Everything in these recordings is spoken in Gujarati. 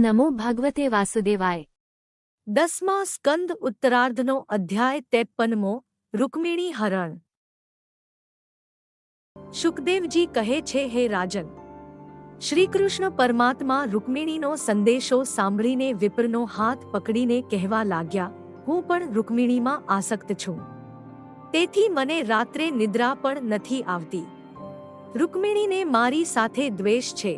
નમો ભગવતે વાસુદેવાય। 10મા સ્કંદ ઉત્તરાર્ધનો અધ્યાય 53મો રૂકમિણી હરણ। શુકદેવજી કહે છે, હે રાજન, શ્રીકૃષ્ણ પરમાત્મા રૂકમિણીનો સંદેશો સાંભળીને વિપ્રનો હાથ પકડીને કહેવા લાગ્યા, હું પણ રૂકમિણીમાં આસક્ત છું, તેથી મને રાત્રે નિદ્રા પણ નથી આવતી। રૂકમિણીને મારી સાથે દ્વેષ છે,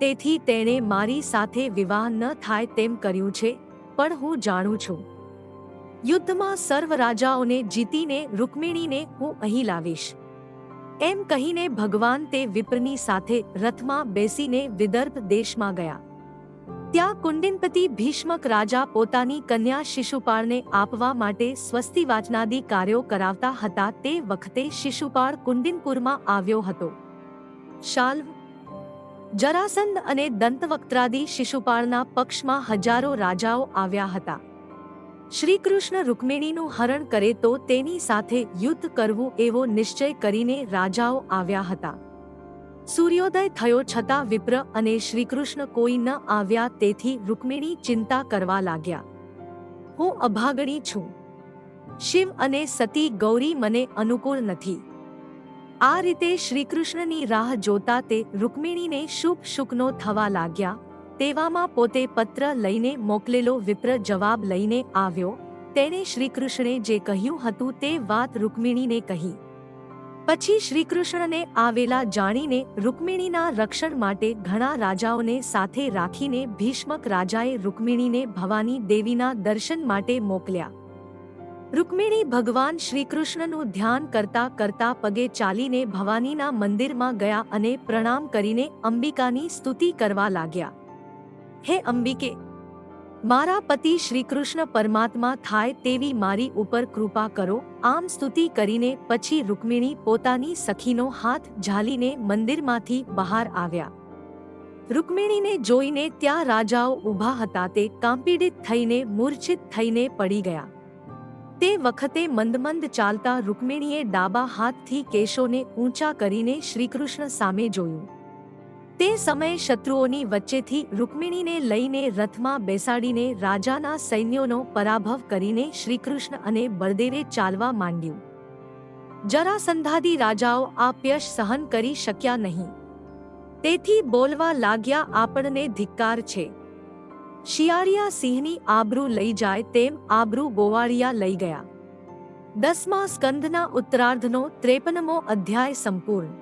તેથી તેણે મારી સાથે વિવાહ ન થાય તેમ કર્યું છે, પણ હું જાણું છું, યુદ્ધમાં સર્વ રાજાઓને જીતીને રૂકમિણીને હું અહીં લાવીશ। એમ કહીને ભગવાન તે વિપ્રની સાથે રથમાં બેસીને વિદર્ભ દેશમાં ગયા। ત્યાં કુંડિનપતિ ભીષ્મક રાજા પોતાની કન્યા શિશુપાળને આપવા માટે સ્વસ્તિ વાચનાદિ કાર્યો કરાવતા હતા। તે વખતે શિશુપાળ કુંડિનપુરમાં આવ્યો હતો। શાલ્વ, જરાસંધ અને દંતવક્ત્રાદિ શિશુપાળના પક્ષમાં હજારો રાજાઓ આવ્યા હતા। શ્રીકૃષ્ણ રૂકમિણીનું હરણ કરે તો તેની સાથે યુદ્ધ કરવું એવો નિશ્ચય કરીને રાજાઓ આવ્યા હતા। સૂર્યોદય થયો છતાં વિપ્ર અને શ્રીકૃષ્ણ કોઈ ન આવ્યા, તેથી રૂકમિણી ચિંતા કરવા લાગ્યા, હું અભાગણી છું, શિવ અને સતી ગૌરી મને અનુકૂળ નથી। આ રીતે શ્રીકૃષ્ણની રાહ જોતા તે રૂકમિણીને શુભ શુકનો થવા લાગ્યા। તેવામાં પોતે પત્ર લઈને મોકલેલો વિપ્ર જવાબ લઈને આવ્યો। તેણે શ્રીકૃષ્ણે જે કહ્યું હતું તે વાત રૂકમિણીને કહી। પછી શ્રીકૃષ્ણને આવેલા જાણીને રૂકમિણીના રક્ષણ માટે ઘણા રાજાઓને સાથે રાખીને ભીષ્મક રાજાએ રૂકમિણીને ભવાની દેવીના દર્શન માટે મોકલ્યા। રૂકમિણી ભગવાન શ્રીકૃષ્ણનું ધ્યાન કરતા કરતા પગે ચાલીને ભવાનીના મંદિરમાં ગયા અને પ્રણામ કરીને અંબિકાની સ્તુતિ કરવા લાગ્યા। હે અંબિકે, મારા પતિ શ્રીકૃષ્ણ પરમાત્મા થાય તેવી મારી ઉપર કૃપા કરો। આમ સ્તુતિ કરીને પછી રૂકમિણી પોતાની સખીનો હાથ ઝાલીને મંદિરમાંથી બહાર આવ્યા। રૂકમિણીને જોઈને ત્યાં રાજાઓ ઊભા હતા તે કાંપીડિત થઈને મૂર્છિત થઈને પડી ગયા। તે વખતે મંદ ચાલતા રૂકમિણીએ ડાબા હાથથી કેશોને ઊંચા કરીને શ્રીકૃષ્ણ સામે જોયું। તે સમયે શત્રુઓની વચ્ચેથી રૂકમિણીને લઈને રથમાં બેસાડીને રાજાના સૈન્યોનો પરાભવ કરીને શ્રીકૃષ્ણ અને બળદેવે ચાલવા માંડ્યું। જરાસંધાદી રાજાઓ આ યશ સહન કરી શક્યા નહીં, તેથી બોલવા લાગ્યા, આપણને ધિક્કાર છે, શિયાળિયા સિંહની આબરૂ લઈ જાય તેમ આબરૂ ગોવાળિયા લઈ ગયા। 10મા સ્કંદના ઉત્તરાર્ધનો 53મો અધ્યાય સંપૂર્ણ।